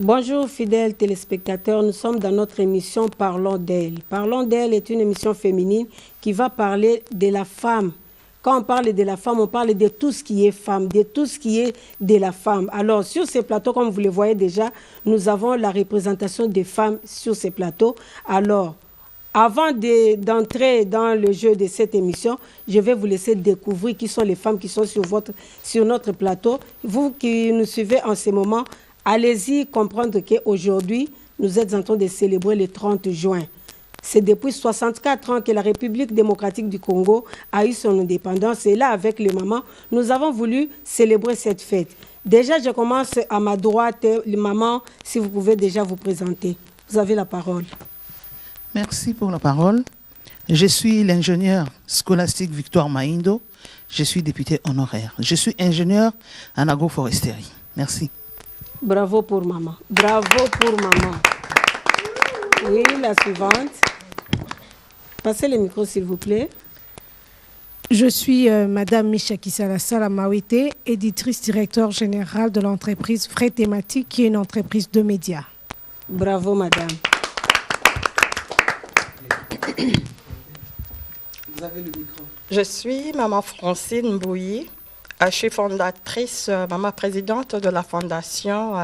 Bonjour fidèles téléspectateurs, nous sommes dans notre émission Parlons d'elle. Parlons d'elle est une émission féminine qui va parler de la femme. Quand on parle de la femme, on parle de tout ce qui est femme, de tout ce qui est de la femme. Alors sur ces plateaux, comme vous le voyez déjà, nous avons la représentation des femmes sur ces plateaux. Alors, avant d'entrer dans le jeu de cette émission, je vais vous laisser découvrir qui sont les femmes qui sont sur notre plateau. Vous qui nous suivez en ce moment, allez-y comprendre qu'aujourd'hui, nous êtes en train de célébrer le 30 juin. C'est depuis 64 ans que la République démocratique du Congo a eu son indépendance. Et là, avec les mamans, nous avons voulu célébrer cette fête. Déjà, je commence à ma droite. Les mamans, si vous pouvez déjà vous présenter. Vous avez la parole. Merci pour la parole. Je suis l'ingénieur scolastique Victoire Maindo. Je suis député honoraire. Je suis ingénieur en agroforesterie. Merci. Bravo pour maman. Bravo pour maman. Oui, la suivante. Passez le micro, s'il vous plaît. Je suis Madame Michaki Salassala Mawite, éditrice directeur générale de l'entreprise Frais Thématique, qui est une entreprise de médias. Bravo, madame. Vous avez le micro. Je suis Maman Francine Mbouyi. Je suis fondatrice, maman présidente de la fondation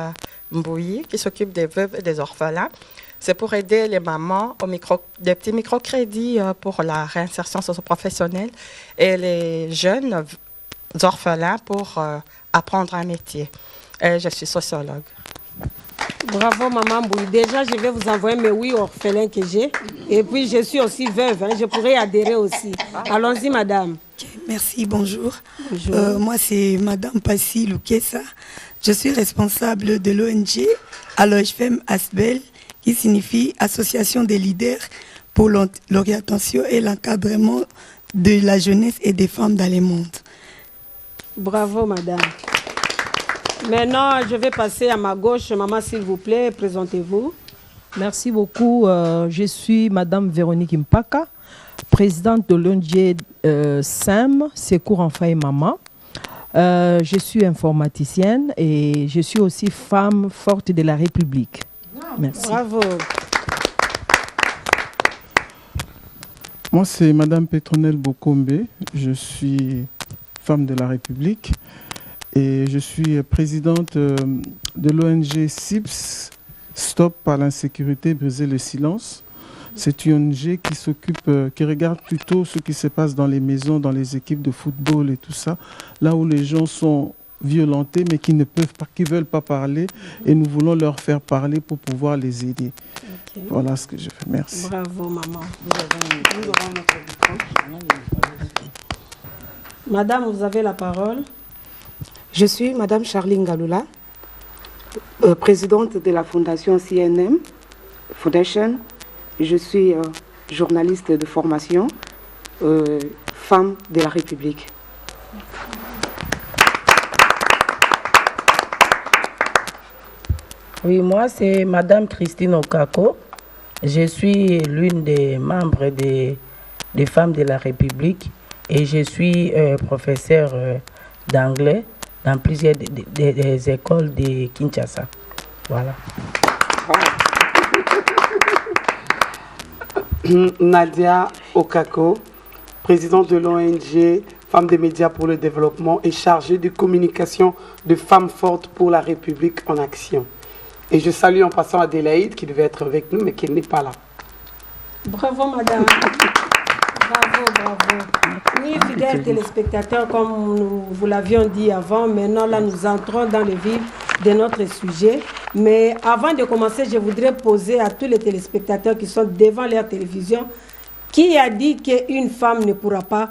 Mbouyi, qui s'occupe des veuves et des orphelins. C'est pour aider les mamans des petits microcrédits pour la réinsertion socio-professionnelle et les jeunes orphelins pour apprendre un métier. Et je suis sociologue. Bravo, maman Mbouyi. Déjà, je vais vous envoyer mes 8 orphelins que j'ai. Et puis, je suis aussi veuve. Je pourrais adhérer aussi. Allons-y, madame. Merci, bonjour. Bonjour. Moi, c'est Madame Passi Loukessa. Je suis responsable de l'ONG Alojfem Asbel, qui signifie Association des leaders pour l'orientation et l'encadrement de la jeunesse et des femmes dans le monde. Bravo, madame. Maintenant, je vais passer à ma gauche. Maman, s'il vous plaît, présentez-vous. Merci beaucoup. Je suis Madame Véronique Mpaka, présidente de l'ONG SEM, Secours Enfants et Maman. Je suis informaticienne et je suis aussi femme forte de la République. Merci. Bravo. Moi, c'est Madame Pétronelle Bokombe. Je suis femme de la République et je suis présidente de l'ONG SIPS, Stop à l'insécurité, briser le silence. C'est une ONG qui s'occupe, qui regarde plutôt ce qui se passe dans les maisons, dans les équipes de football et tout ça, là où les gens sont violentés mais qui ne peuvent pas, qui veulent pas parler, et nous voulons leur faire parler pour pouvoir les aider. Okay. Voilà ce que je fais. Merci. Bravo, maman. Madame, vous avez la parole. Je suis Madame Charline Galoula, présidente de la fondation CNM Foundation. Je suis journaliste de formation, femme de la République. Oui, moi c'est Madame Christine Okako. Je suis l'une des membres des femmes de la République et je suis professeure d'anglais dans plusieurs des écoles de Kinshasa. Voilà. Nadia Okako, présidente de l'ONG Femmes des médias pour le développement et chargée de communication de Femmes fortes pour la République en action. Et je salue en passant Adélaïde qui devait être avec nous mais qui n'est pas là. Bravo madame. Bravo, bravo. Oui, fidèles téléspectateurs, comme nous vous l'avions dit avant, maintenant là nous entrons dans le vif de notre sujet. Mais avant de commencer, je voudrais poser à tous les téléspectateurs qui sont devant leur télévision, qui a dit qu'une femme ne pourra pas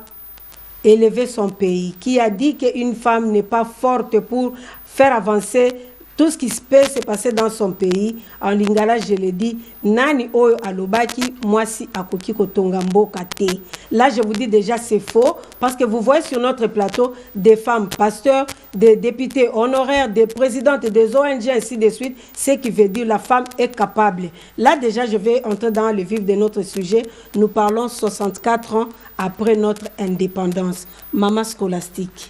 élever son pays? Qui a dit qu'une femme n'est pas forte pour faire avancer tout ce qui peut se passer dans son pays? En lingala, je le dis, nani oyo alobaki, moi si akoki kotonga mboka te. Là, je vous dis déjà, c'est faux, parce que vous voyez sur notre plateau des femmes pasteurs, des députés honoraires, des présidentes, des ONG, ainsi de suite, ce qui veut dire la femme est capable. Là, déjà, je vais entrer dans le vif de notre sujet. Nous parlons 64 ans après notre indépendance. Maman scolastique,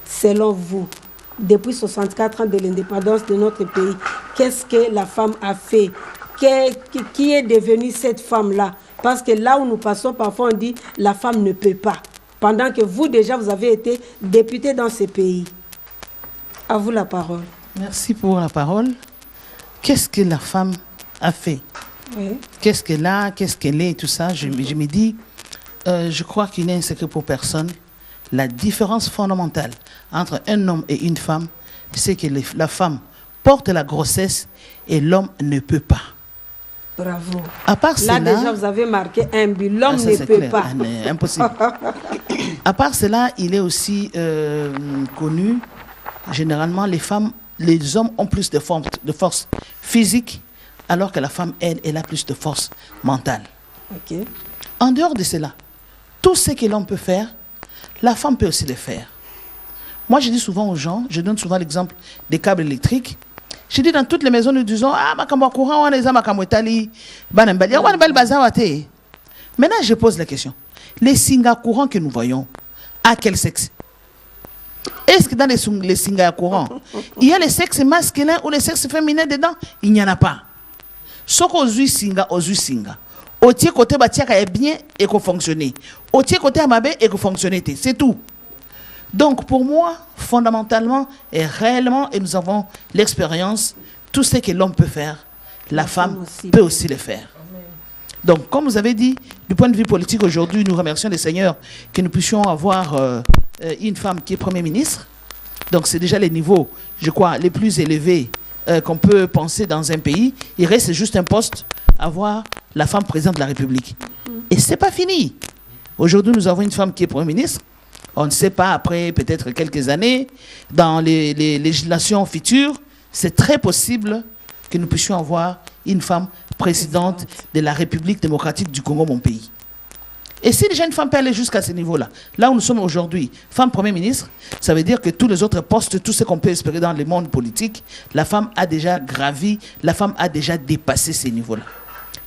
selon vous, depuis 64 ans de l'indépendance de notre pays, qu'est-ce que la femme a fait? Qui est devenue cette femme-là? Parce que là où nous passons, parfois on dit la femme ne peut pas. Pendant que vous déjà, vous avez été député dans ce pays. À vous la parole. Merci pour la parole. Qu'est-ce que la femme a fait? Oui. Qu'est-ce qu'elle a, qu'est-ce qu'elle est, tout ça. Je me dis, je crois qu'il n'est un secret pour personne. La différence fondamentale entre un homme et une femme, c'est que la femme porte la grossesse et l'homme ne peut pas. Bravo. À part là cela, déjà, vous avez marqué un but. L'homme ne peut clair. pas. Impossible. À part cela, il est aussi connu, généralement, les hommes ont plus de force physique, alors que la femme, elle a plus de force mentale. Ok. En dehors de cela, tout ce que l'homme peut faire, la femme peut aussi le faire. Moi, je dis souvent aux gens, je donne souvent l'exemple des câbles électriques. Je dis dans toutes les maisons, nous disons, maintenant je pose la question. Les singas courants que nous voyons, à quel sexe? Est-ce que dans les singas courants, il y a les sexes masculins ou les sexes féminins dedans? Il n'y en a pas. Ce qu'on dit singa, on dit singa. Au tiers côté bâtia est bien et qu'on fonctionne. Au tiers côté amabé et qu'on fonctionne. C'est tout. Donc pour moi, fondamentalement et réellement, et nous avons l'expérience, tout ce que l'homme peut faire, la femme peut aussi le faire. Donc comme vous avez dit, du point de vue politique aujourd'hui, nous remercions les seigneurs que nous puissions avoir une femme qui est Premier ministre. Donc c'est déjà les niveaux, je crois, les plus élevés qu'on peut penser dans un pays. Il reste juste un poste, avoir la femme présidente de la République. Et c'est pas fini. Aujourd'hui, nous avons une femme qui est Premier ministre. On ne sait pas, après peut-être quelques années, dans les législations futures, c'est très possible que nous puissions avoir une femme présidente de la République démocratique du Congo, mon pays. Et si déjà une femme peut aller jusqu'à ce niveau-là, là où nous sommes aujourd'hui, femme Premier ministre, ça veut dire que tous les autres postes, tout ce qu'on peut espérer dans le monde politique, la femme a déjà gravi, la femme a déjà dépassé ces niveaux-là.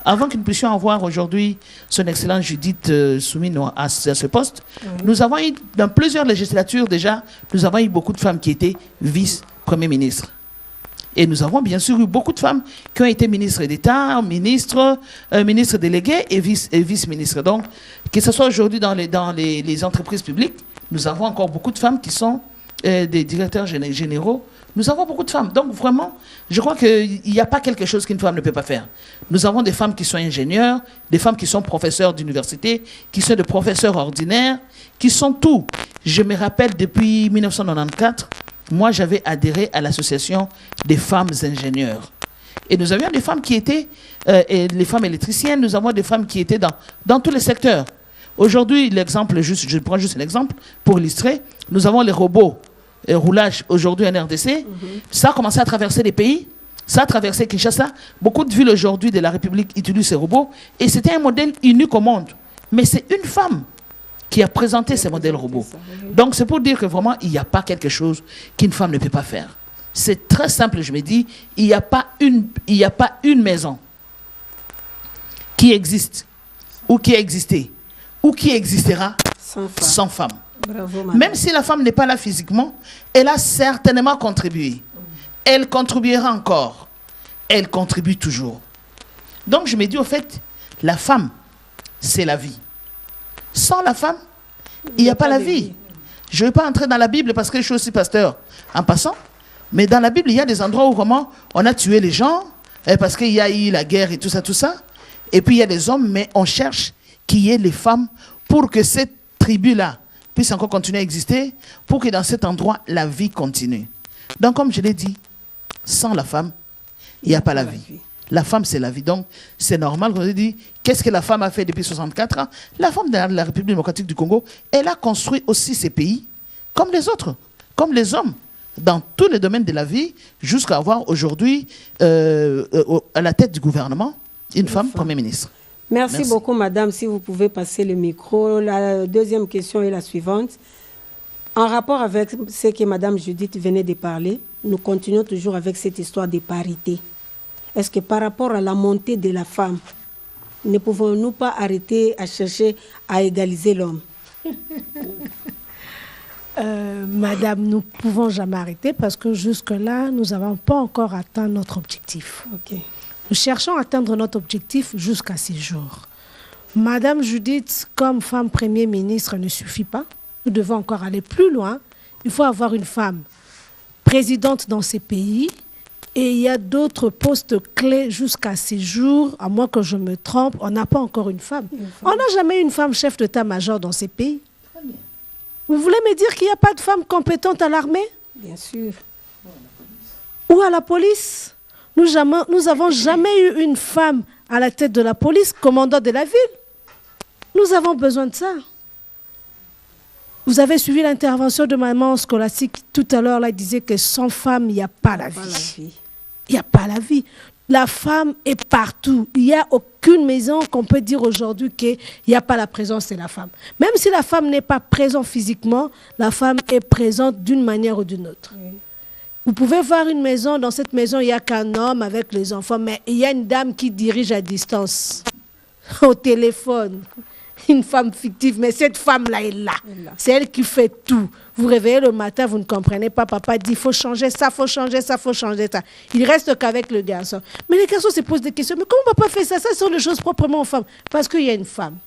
Avant que nous puissions avoir aujourd'hui son Excellence Judith Soumino à ce poste, nous avons eu, dans plusieurs législatures déjà, nous avons eu beaucoup de femmes qui étaient vice-premier ministres. Et nous avons bien sûr eu beaucoup de femmes qui ont été ministres d'État, ministres délégués et vice-ministres. Donc, que ce soit aujourd'hui dans les entreprises publiques, nous avons encore beaucoup de femmes qui sont des directeurs généraux. Nous avons beaucoup de femmes. Donc, vraiment, je crois qu'il n'y a pas quelque chose qu'une femme ne peut pas faire. Nous avons des femmes qui sont ingénieurs, des femmes qui sont professeurs d'université, qui sont des professeurs ordinaires, qui sont tout. Je me rappelle, depuis 1994, moi, j'avais adhéré à l'association des femmes ingénieurs. Et nous avions des femmes qui étaient, les femmes électriciennes, nous avons des femmes qui étaient dans tous les secteurs. Aujourd'hui, l'exemple, je prends juste un exemple pour illustrer, nous avons les robots roulage aujourd'hui en RDC. Ça a commencé à traverser les pays, ça a traversé Kinshasa. Beaucoup de villes aujourd'hui de la République utilisent ces robots et c'était un modèle unique au monde. Mais c'est une femme qui a présenté ces modèles robots. Donc c'est pour dire que vraiment, il n'y a pas quelque chose qu'une femme ne peut pas faire. C'est très simple, je me dis, il n'y a pas une maison qui existe ou qui a existé ou qui existera sans femme. Bravo, même si la femme n'est pas là physiquement, elle a certainement contribué. Elle contribuera encore. Elle contribue toujours. Donc je me dis au fait, la femme, c'est la vie. Sans la femme, il n'y a pas la vie. Je ne vais pas entrer dans la Bible parce que je suis aussi pasteur en passant. Mais dans la Bible, il y a des endroits où vraiment on a tué les gens parce qu'il y a eu la guerre et tout ça, tout ça. Et puis il y a des hommes, mais on cherche qu'il y ait les femmes pour que cette tribu-là puisse encore continuer à exister, pour que dans cet endroit, la vie continue. Donc, comme je l'ai dit, sans la femme, il n'y a pas la vie. La femme, c'est la vie. Donc, c'est normal qu'on ait dit, qu'est-ce que la femme a fait depuis 64 ans? La femme de la République démocratique du Congo, elle a construit aussi ces pays, comme les autres, comme les hommes, dans tous les domaines de la vie, jusqu'à avoir aujourd'hui, à la tête du gouvernement, une femme Premier ministre. Merci beaucoup, madame. Si vous pouvez passer le micro. La deuxième question est la suivante. En rapport avec ce que madame Judith venait de parler, nous continuons toujours avec cette histoire de parité. Est-ce que par rapport à la montée de la femme, ne pouvons-nous pas arrêter à chercher à égaliser l'homme? Madame, nous ne pouvons jamais arrêter parce que jusque-là, nous n'avons pas encore atteint notre objectif. Ok. Nous cherchons à atteindre notre objectif jusqu'à ces jours. Madame Judith, comme femme Premier ministre, ne suffit pas. Nous devons encore aller plus loin. Il faut avoir une femme présidente dans ces pays. Et il y a d'autres postes clés jusqu'à ces jours, à moins que je me trompe, on n'a pas encore une femme. On n'a jamais eu une femme chef d'état-major dans ces pays. Vous voulez me dire qu'il n'y a pas de femme compétente à l'armée? Bien sûr. Ou à la police? Nous n'avons jamais eu une femme à la tête de la police, commandant de la ville. Nous avons besoin de ça. Vous avez suivi l'intervention de maman Scolastique tout à l'heure, là, elle disait que sans femme, il n'y a pas la vie. Il n'y a pas la vie. La femme est partout. Il n'y a aucune maison qu'on peut dire aujourd'hui qu'il n'y a pas la présence de la femme. Même si la femme n'est pas présente physiquement, la femme est présente d'une manière ou d'une autre. Oui. Vous pouvez voir une maison, dans cette maison, il n'y a qu'un homme avec les enfants, mais il y a une dame qui dirige à distance, au téléphone. Une femme fictive, mais cette femme-là est là. C'est elle qui fait tout. Vous réveillez le matin, vous ne comprenez pas. Papa dit, il faut changer ça, il faut changer ça, il faut changer ça. Il reste qu'avec le garçon. Mais les garçons se posent des questions. Mais comment papa fait ça? Ça sont des choses proprement aux femmes. Parce qu'il y a une femme.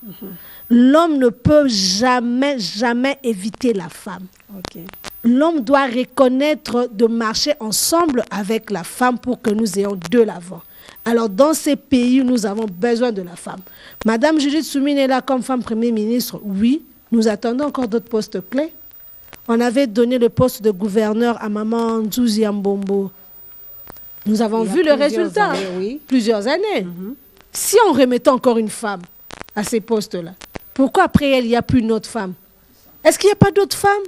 L'homme ne peut jamais, jamais éviter la femme. Okay. L'homme doit reconnaître de marcher ensemble avec la femme pour que nous ayons de l'avant. Alors, dans ces pays, nous avons besoin de la femme. Madame Judith Soumine est là comme femme Premier ministre. Oui, nous attendons encore d'autres postes clés. On avait donné le poste de gouverneur à maman Nzouzi Mbombo. Nous avons vu le résultat. Plusieurs années. Si on remettait encore une femme à ces postes-là, pourquoi après elle, il n'y a plus une autre femme? Est-ce qu'il n'y a pas d'autres femmes?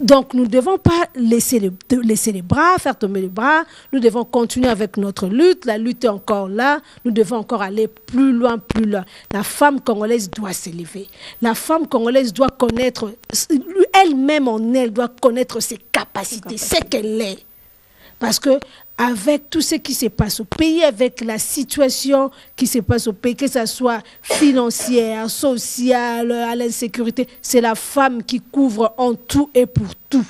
Donc, nous ne devons pas laisser les bras, faire tomber les bras. Nous devons continuer avec notre lutte. La lutte est encore là. Nous devons encore aller plus loin, plus loin. La femme congolaise doit s'élever. La femme congolaise doit connaître, elle-même en elle, doit connaître ses capacités, ce qu'elle est. Parce que avec tout ce qui se passe au pays, avec la situation qui se passe au pays, que ce soit financière, sociale, à l'insécurité, c'est la femme qui couvre en tout et pour tout.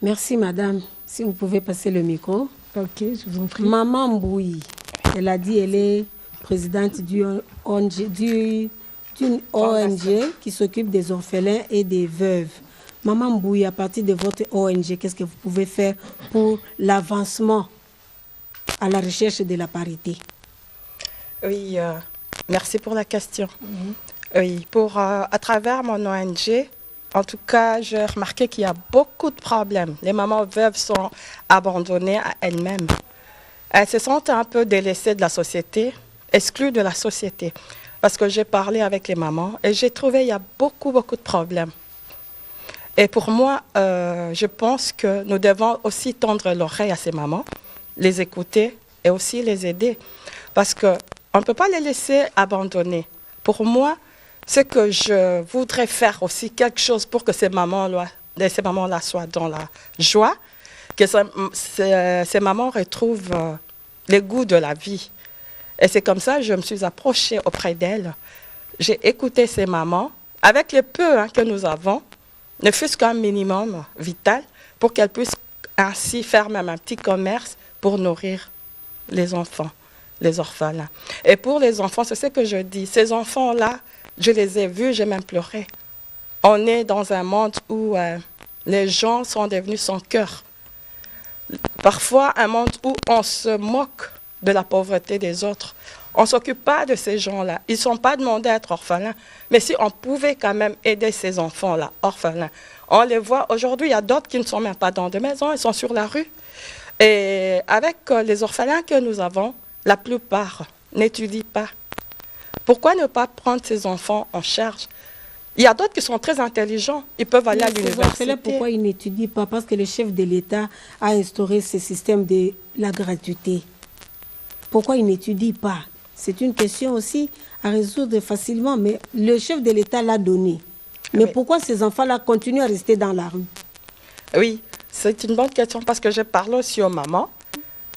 Merci, madame. Si vous pouvez passer le micro. Ok, je vous en prie. Maman Mbouyi, elle a dit qu'elle est présidente d'une ONG qui s'occupe des orphelins et des veuves. Maman Mbouyi, à partir de votre ONG, qu'est-ce que vous pouvez faire pour l'avancement à la recherche de la parité? Oui, merci pour la question. Oui, à travers mon ONG, en tout cas, j'ai remarqué qu'il y a beaucoup de problèmes. Les mamans veuves sont abandonnées à elles-mêmes. Elles se sentent un peu délaissées de la société, exclues de la société. Parce que j'ai parlé avec les mamans et j'ai trouvé qu'il y a beaucoup de problèmes. Et pour moi, je pense que nous devons aussi tendre l'oreille à ces mamans, les écouter et aussi les aider. Parce qu'on ne peut pas les laisser abandonner. Pour moi, ce que je voudrais faire aussi, quelque chose pour que ces mamans-là soient dans la joie, que ces mamans retrouvent le goût de la vie. Et c'est comme ça que je me suis approchée auprès d'elles. J'ai écouté ces mamans, avec le peu que nous avons, ne fût-ce qu'un minimum vital, pour qu'elles puissent ainsi faire même un petit commerce pour nourrir les enfants, les orphelins. Et pour les enfants, c'est ce que je dis, ces enfants-là, je les ai vus, j'ai même pleuré. On est dans un monde où les gens sont devenus sans cœur. Parfois, un monde où on se moque de la pauvreté des autres. On ne s'occupe pas de ces gens-là. Ils ne sont pas demandés à être orphelins. Mais si on pouvait quand même aider ces enfants-là, orphelins, on les voit aujourd'hui, il y a d'autres qui ne sont même pas dans des maisons, ils sont sur la rue. Et avec les orphelins que nous avons, la plupart n'étudient pas. Pourquoi ne pas prendre ces enfants en charge? Il y a d'autres qui sont très intelligents, ils peuvent aller à l'université. Pourquoi ils n'étudient pas? Parce que le chef de l'État a instauré ce système de la gratuité. Pourquoi ils n'étudient pas? C'est une question aussi à résoudre facilement, mais le chef de l'État l'a donné. Mais pourquoi ces enfants-là continuent à rester dans la rue? Oui, c'est une bonne question parce que je parle aussi aux mamans.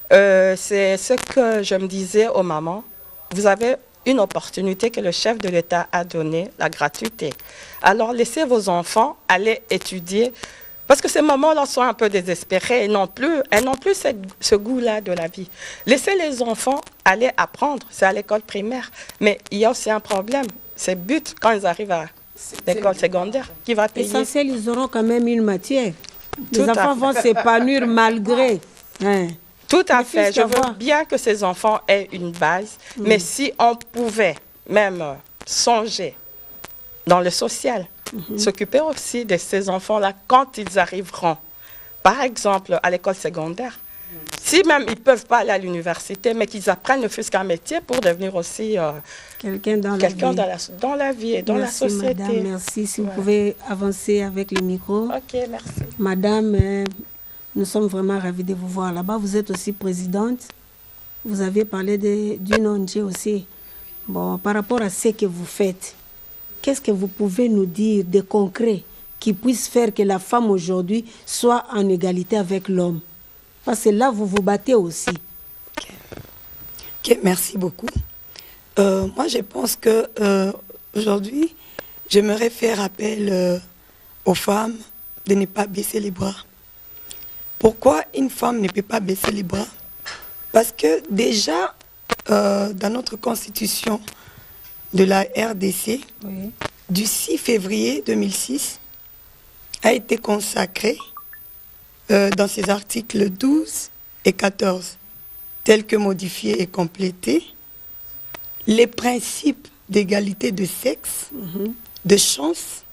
C'est ce que je me disais aux mamans. Vous avez une opportunité que le chef de l'État a donnée, la gratuité. Alors, laissez vos enfants aller étudier, parce que ces mamans-là sont un peu désespérées, elles n'ont plus ce goût-là de la vie. Laissez les enfants aller apprendre, c'est à l'école primaire. Mais il y a aussi un problème, c'est but quand ils arrivent à l'école secondaire, qui va payer. Essentiel, ils auront quand même une matière. Les enfants vont s'épanouir malgré. Hein. Tout à fait. Je veux bien que ces enfants aient une base, mais si on pouvait même songer dans le social, s'occuper aussi de ces enfants-là quand ils arriveront, par exemple à l'école secondaire, si même ils ne peuvent pas aller à l'université, mais qu'ils apprennent ne fût-ce qu'un métier pour devenir aussi quelqu'un dans la vie et dans la société. Madame, merci. Si vous pouvez avancer avec le micro. Ok, merci. Madame, nous sommes vraiment ravis de vous voir là-bas. Vous êtes aussi présidente. Vous avez parlé d'une ONG aussi. Bon, par rapport à ce que vous faites, qu'est-ce que vous pouvez nous dire de concret qui puisse faire que la femme aujourd'hui soit en égalité avec l'homme? Parce que là, vous vous battez aussi. Ok, merci beaucoup. Moi, je pense que aujourd'hui, j'aimerais faire appel aux femmes de ne pas baisser les bras. Pourquoi une femme ne peut pas baisser les bras? Parce que déjà, dans notre constitution de la RDC, du 6 février 2006, a été consacré dans ses articles 12 et 14, tels que modifiés et complétés, les principes d'égalité de sexe, de chance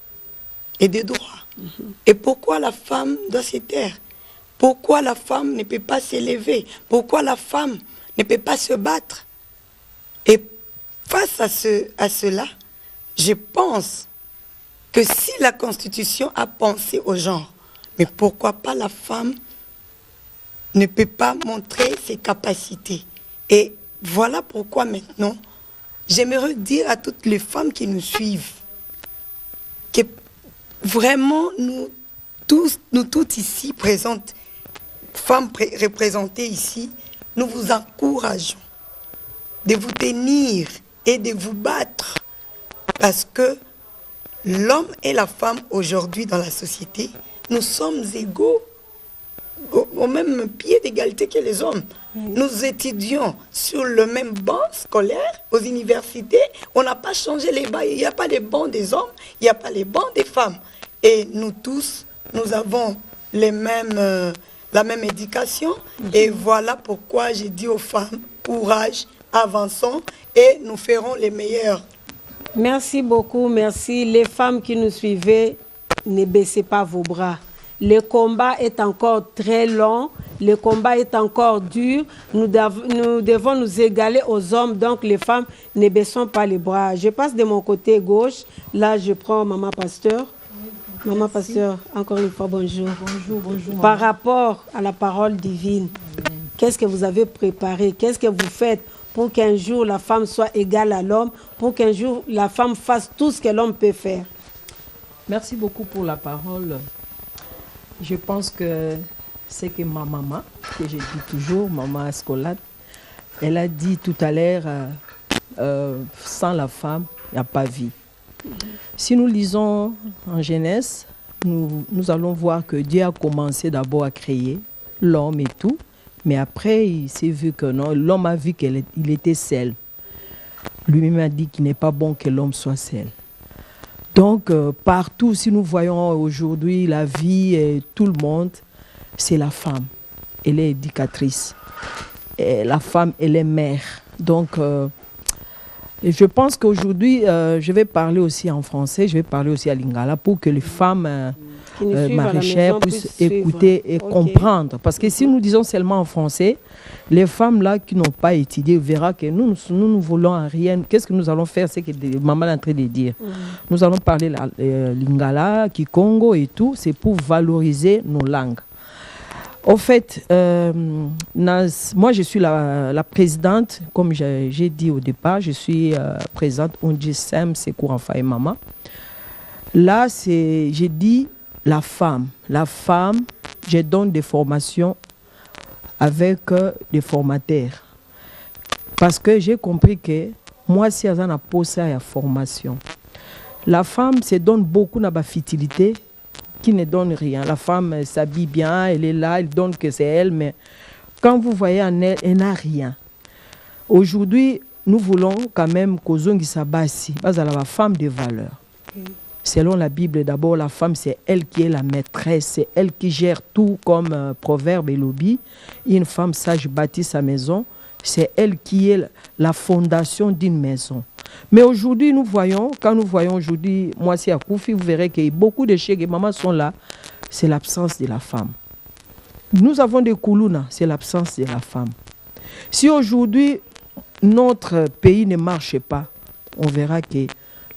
et de droits. Et pourquoi la femme doit se taire? Pourquoi la femme ne peut pas s'élever? Pourquoi la femme ne peut pas se battre? Et face à cela, je pense que si la Constitution a pensé au genre, mais pourquoi pas la femme ne peut pas montrer ses capacités? Et voilà pourquoi maintenant, j'aimerais dire à toutes les femmes qui nous suivent que vraiment nous toutes ici présentes, femmes représentées ici, nous vous encourageons de vous tenir et de vous battre, parce que l'homme et la femme aujourd'hui dans la société, nous sommes égaux, au même pied d'égalité que les hommes. Nous étudions sur le même banc scolaire aux universités. On n'a pas changé les bancs. Il n'y a pas les bancs des hommes, il n'y a pas les bancs des femmes. Et nous tous, nous avons la même éducation. Et voilà pourquoi j'ai dit aux femmes, courage, avançons et nous ferons les meilleurs. Merci beaucoup, merci. Les femmes qui nous suivez, ne baissez pas vos bras. Le combat est encore très long, le combat est encore dur. Nous devons nous égaler aux hommes, donc les femmes, ne baissons pas les bras. Je passe de mon côté gauche, là je prends Maman Pasteur. Maman Pasteur, encore une fois, bonjour. Bonjour. Par rapport à la parole divine, qu'est-ce que vous avez préparé? Qu'est-ce que vous faites pour qu'un jour la femme soit égale à l'homme, pour qu'un jour la femme fasse tout ce que l'homme peut faire? Merci beaucoup pour la parole. Je pense que c'est que ma maman, que je dis toujours, maman Escolade, elle a dit tout à l'heure, sans la femme, il n'y a pas vie. Si nous lisons en Genèse, nous allons voir que Dieu a commencé d'abord à créer l'homme et tout, mais après il s'est vu que non, l'homme a vu qu'il était seul. Lui-même a dit qu'il n'est pas bon que l'homme soit seul. Donc, partout, si nous voyons aujourd'hui la vie et tout le monde, c'est la femme. Elle est éducatrice. Et la femme, elle est mère. Donc, je pense qu'aujourd'hui, je vais parler aussi en français, je vais parler aussi à lingala pour que les femmes maraîchères puissent écouter et comprendre. Parce que si nous disons seulement en français, les femmes là qui n'ont pas étudié verront que nous ne voulons rien. Qu'est-ce que nous allons faire? C'est que maman est en train de dire. Nous allons parler lingala, kikongo et tout. C'est pour valoriser nos langues. Au fait, moi je suis la présidente, comme j'ai dit au départ, je suis présidente ONG SEM, Secours Enfants et Maman. Là, j'ai dit la femme, je donne des formations avec des formateurs. Parce que j'ai compris que moi si aza na posa ya formation. La femme se donne beaucoup na ba fertilité qui ne donne rien. La femme s'habille bien, elle est là, elle donne que c'est elle, mais quand vous voyez en elle, elle n'a rien. Aujourd'hui, nous voulons quand même qu'Ozongi Sabasi, la femme de valeur. Selon la Bible, d'abord, la femme, c'est elle qui est la maîtresse, c'est elle qui gère tout comme proverbe et lobby. Une femme sage bâtit sa maison, c'est elle qui est la fondation d'une maison. Mais aujourd'hui, nous voyons, quand nous voyons aujourd'hui, moi, si à Koufi, vous verrez que beaucoup de chèques et mamans sont là, c'est l'absence de la femme. Nous avons des koulouna, c'est l'absence de la femme. Si aujourd'hui, notre pays ne marche pas, on verra que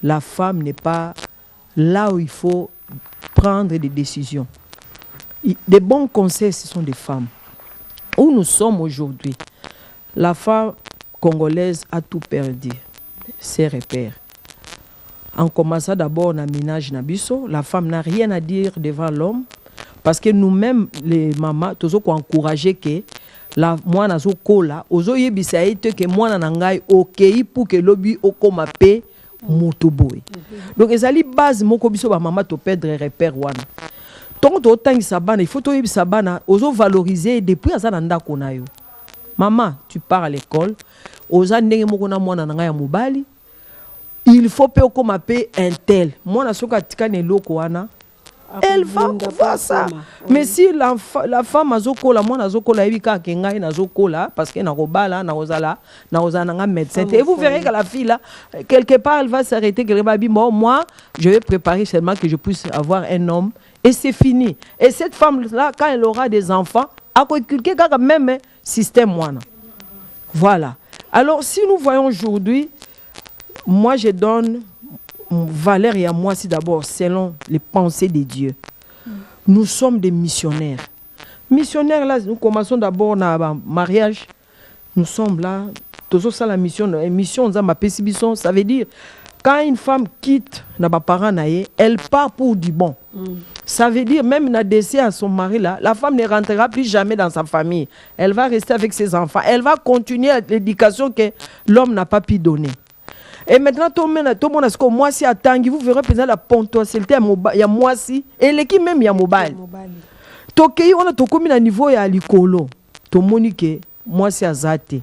la femme n'est pas là où il faut prendre des décisions. Des bons conseils, ce sont des femmes. Où nous sommes aujourd'hui, la femme congolaise a tout perdu, ses repères. En commençant d'abord dans le ménage Nabiso, la femme n'a rien à dire devant l'homme, parce que nous-mêmes, les mamans, nous avons encouragé que la moi nazo kola ozo yebisa ite ke mwana na ngai okei pour que lobi okoma pe motoboy. Donc ezali base moko biso ba mama to perdre repère wana. Tant to tangisa bana il faut to yebisa bana ozo valoriser depuis azana ndako na yo. Maman, tu pars à l'école, oza ndenge moko na mwana na ngai ya mobali. Il faut pe okoma pe un tel. Mwana soka tikane loko wana. Elle va voir ça. Mais si la femme a zokola, moi na zokola ebika kengai na zokola parce que na robala na ozala na ozana médecin. Et vous verrez que la fille là quelque part elle va s'arrêter quelque part bon moi je vais préparer seulement que je puisse avoir un homme et c'est fini. Et cette femme là quand elle aura des enfants, à quelque quand même système moana. Voilà. Alors si nous voyons aujourd'hui, moi je donne valeur et à moi si d'abord selon les pensées de Dieu. Nous sommes des missionnaires. Missionnaires là, nous commençons d'abord dans mariage. Nous sommes là, toujours ça la mission ça veut dire quand une femme quitte na parents elle part pour du bon. Ça veut dire même na décès à son mari là, la femme ne rentrera plus jamais dans sa famille. Elle va rester avec ses enfants. Elle va continuer l'éducation que l'homme n'a pas pu donner. Et maintenant, tout le monde a ce que moi si attendez, vous verrez peut-être la ponctualité il y a moi si et l'équipe même il y a mobile. Tokei on a tout comme à niveau ya likolo. To monique moi si azate.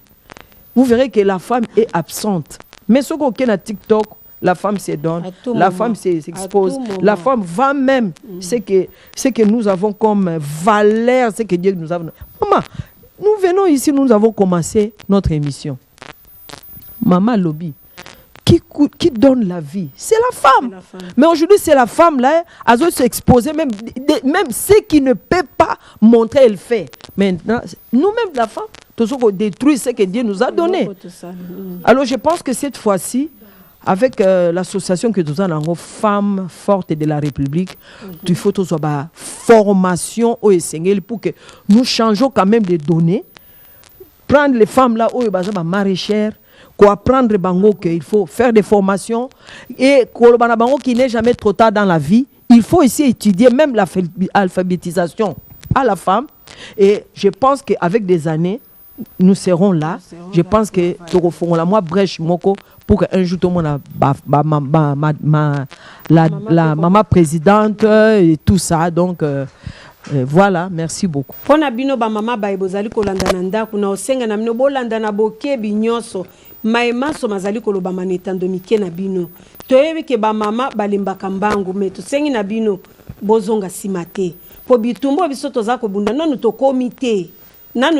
Vous verrez que la femme est absente. Mais ce qu'on a TikTok, la femme se donne, la femme s'expose, la femme va même. C'est que nous avons comme valeur, c'est que Dieu nous a. Maman, nous venons ici, nous avons commencé notre émission. Maman Lobby. Qui donne la vie, c'est la femme. Mais aujourd'hui, c'est la femme là, elle doit s'exposer, même ce qui ne peut pas montrer, elle fait. Maintenant, nous-mêmes, la femme, toujours on détruit ce que Dieu nous a donné. Alors, je pense que cette fois-ci, avec l'association que nous avons, Femmes Fortes de la République, il faut que nous ayons formation au Seigneur pour que nous changeons quand même les données. Prendre les femmes là, où ils sont maraîchères, quoi apprendre bango qu'il faut faire des formations et bango qui n'est jamais trop tard dans la vie, il faut aussi étudier même l'alphabétisation à la femme et je pense qu'avec des années nous serons là. Je pense que nous ferons la moi brèche moko pour qu'un jour tout le monde la maman présidente et tout ça donc voilà, merci beaucoup. Pona bino ba mama ba ebozali kolanda na ndako na osenga na bino bolanda na bokebi nyonso maema so mazali koloba manetando mike na bino toyebi ke ba mama balembaka mbangu me tosengi na bino bozonga simate po bitumbo biso toza kobunda nanu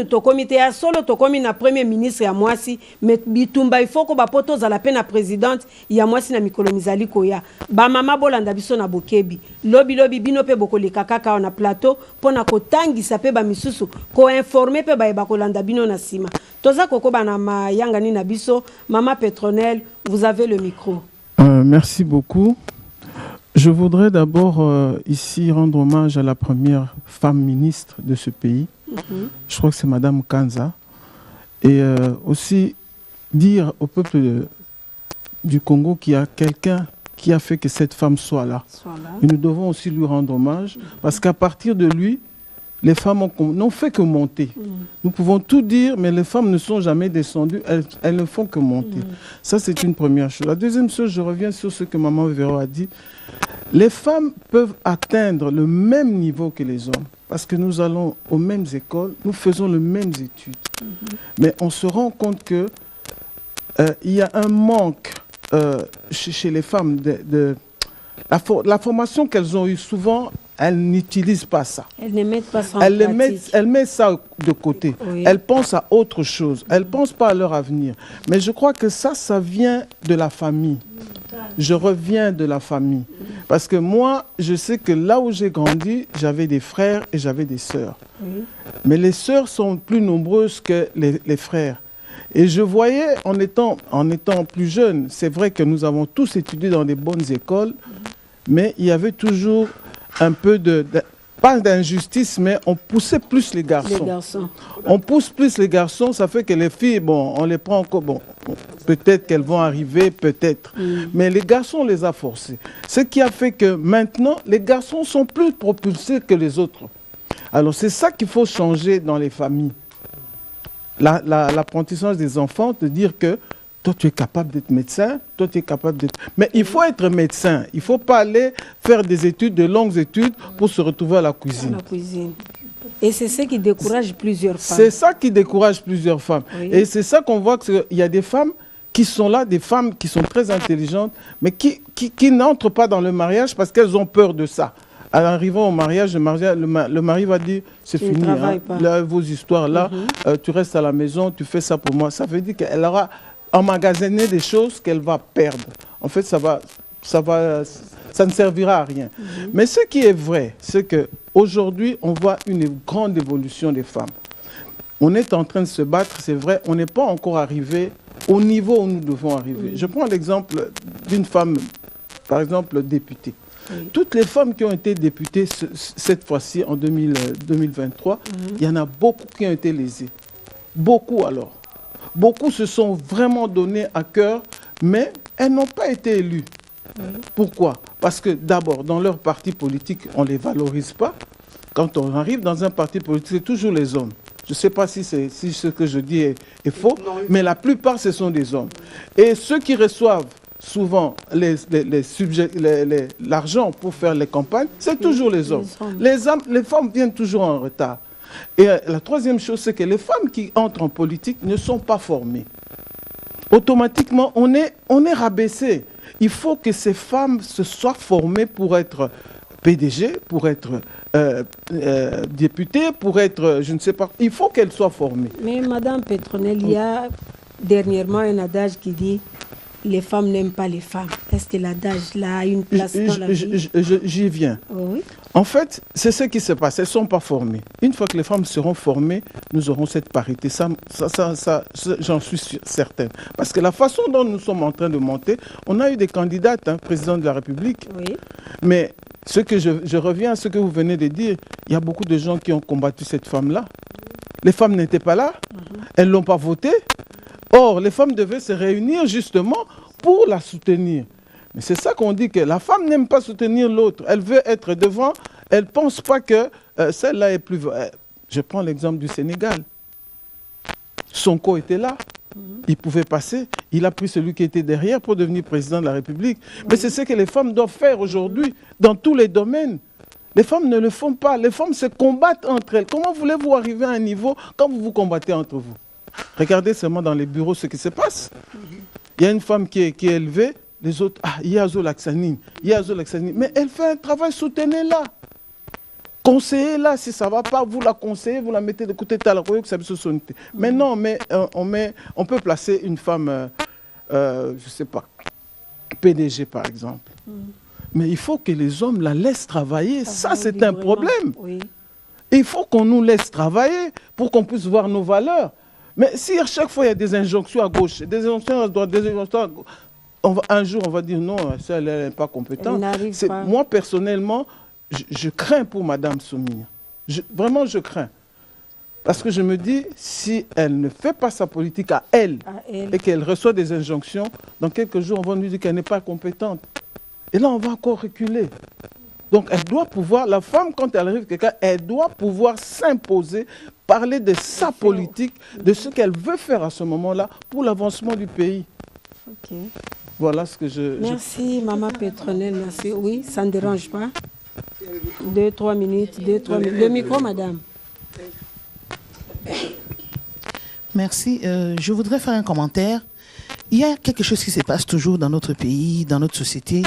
tokomite ya solo tokomi na premier ministre ya mwasi me bitumba ifoko ba poto za la pe na présidente ya mwasi na mikolo mizali koya ba mama bolanda biso na bokebi lobi bino pe bokoleka kaka na plateau pona kotangisa pe ba misusu ko informer pe ba kolanda bino na sima toza kokoba na mayanga ni na biso. Maman Petronelle, vous avez le micro. Merci beaucoup. Je voudrais d'abord ici rendre hommage à la première femme ministre de ce pays. Je crois que c'est Madame Kanza. Et aussi dire au peuple du Congo qu'il y a quelqu'un qui a fait que cette femme soit là. Et nous devons aussi lui rendre hommage parce qu'à partir de lui, Les femmes n'ont fait que monter. Nous pouvons tout dire, mais les femmes ne sont jamais descendues, elles ne font que monter. Ça, c'est une première chose. La deuxième chose, je reviens sur ce que Maman Véro a dit. Les femmes peuvent atteindre le même niveau que les hommes, parce que nous allons aux mêmes écoles, nous faisons les mêmes études. Mais on se rend compte que il y a un manque chez les femmes de la formation qu'elles ont eue. Souvent, elles n'utilisent pas ça. Elles ne mettent pas ça en pratique. Elles mettent ça de côté. Oui. Elles pensent à autre chose. Elles ne pensent pas à leur avenir. Mais je crois que ça vient de la famille. Je reviens de la famille. Parce que moi, je sais que là où j'ai grandi, j'avais des frères et j'avais des sœurs. Oui. Mais les sœurs sont plus nombreuses que les frères. Et je voyais, en étant plus jeune, c'est vrai que nous avons tous étudié dans des bonnes écoles, mais il y avait toujours un peu pas d'injustice, mais on poussait plus les garçons. Les garçons. On pousse plus les garçons, ça fait que les filles, bon, on les prend encore, bon, peut-être qu'elles vont arriver, peut-être. Mais les garçons, on les a forcés. Ce qui a fait que maintenant, les garçons sont plus propulsés que les autres. Alors c'est ça qu'il faut changer dans les familles. L'apprentissage des enfants, de dire que toi, tu es capable d'être médecin, toi, tu es capable d'être... Mais il faut être médecin. Il ne faut pas aller faire des études, de longues études, pour se retrouver à la cuisine. La cuisine. Et c'est ce qui décourage plusieurs femmes. C'est ça qui décourage plusieurs femmes. Oui. Et c'est ça qu'on voit qu'il y a des femmes qui sont là, des femmes qui sont très intelligentes, mais qui n'entrent pas dans le mariage parce qu'elles ont peur de ça. En arrivant au mariage, le mari va dire, c'est fini, hein, là, vos histoires là, tu restes à la maison, tu fais ça pour moi. Ça veut dire qu'elle aura emmagasiner des choses qu'elle va perdre. En fait, ça ne servira à rien. Mais ce qui est vrai, c'est qu'aujourd'hui, on voit une grande évolution des femmes. On est en train de se battre, c'est vrai, on n'est pas encore arrivé au niveau où nous devons arriver. Je prends l'exemple d'une femme, par exemple, députée. Toutes les femmes qui ont été députées cette fois-ci, en 2023, il y en a beaucoup qui ont été lésées. Beaucoup alors. Beaucoup se sont vraiment donnés à cœur, mais elles n'ont pas été élues. Pourquoi? Parce que d'abord, dans leur parti politique, on ne les valorise pas. Quand on arrive dans un parti politique, c'est toujours les hommes. Je ne sais pas si ce que je dis est faux, mais la plupart, ce sont des hommes. Et ceux qui reçoivent souvent l'argent pour faire les campagnes, c'est toujours les hommes. Les femmes viennent toujours en retard. Et la troisième chose, c'est que les femmes qui entrent en politique ne sont pas formées. Automatiquement, on est rabaissé. Il faut que ces femmes se soient formées pour être PDG, pour être députée, pour être, je ne sais pas, il faut qu'elles soient formées. Mais Madame Petronel, il y a dernièrement un adage qui dit les femmes n'aiment pas les femmes. Est-ce que l'adage là a une place dans la vie? J'y viens. Oui. En fait, c'est ce qui se passe. Elles ne sont pas formées. Une fois que les femmes seront formées, nous aurons cette parité. Ça j'en suis certaine. Parce que la façon dont nous sommes en train de monter, on a eu des candidates, président de la République. Oui. Mais ce que je reviens à ce que vous venez de dire, il y a beaucoup de gens qui ont combattu cette femme-là. Les femmes n'étaient pas là. Elles ne l'ont pas votée. Or, les femmes devaient se réunir justement pour la soutenir. Mais c'est ça qu'on dit, que la femme n'aime pas soutenir l'autre. Elle veut être devant, elle ne pense pas que celle-là est plus... Je prends l'exemple du Sénégal. Sonko était là, il pouvait passer, il a pris celui qui était derrière pour devenir président de la République. Mais c'est ce que les femmes doivent faire aujourd'hui, dans tous les domaines. Les femmes ne le font pas, les femmes se combattent entre elles. Comment voulez-vous arriver à un niveau quand vous vous combattez entre vous? Regardez seulement dans les bureaux ce qui se passe. Il y a une femme qui est élevée, les autres, il y a Zolaxanine, mais elle fait un travail, soutenez-la. Conseillez-la, si ça ne va pas, vous la conseillez, vous la mettez de côté, mais non, on peut placer une femme, je ne sais pas, PDG par exemple. Mais il faut que les hommes la laissent travailler, ça c'est un problème. Oui. Il faut qu'on nous laisse travailler pour qu'on puisse voir nos valeurs. Mais si à chaque fois il y a des injonctions à gauche, des injonctions à droite, des injonctions à gauche, un jour on va dire non, elle n'est pas compétente. Moi personnellement, je crains pour Madame Soumia. Vraiment je crains. Parce que je me dis, si elle ne fait pas sa politique à elle. Et qu'elle reçoit des injonctions, dans quelques jours on va nous dire qu'elle n'est pas compétente. Et là on va encore reculer. Donc elle doit pouvoir, la femme quand elle arrive quelqu'un, elle doit pouvoir s'imposer, parler de sa politique, de ce qu'elle veut faire à ce moment-là pour l'avancement du pays. Ok. Voilà ce que je... Merci, Maman Pétronelle, merci. Oui, ça ne dérange pas. 2-3 minutes, 2-3 minutes. Le micro, madame. Merci. Je voudrais faire un commentaire. Il y a quelque chose qui se passe toujours dans notre pays, dans notre société,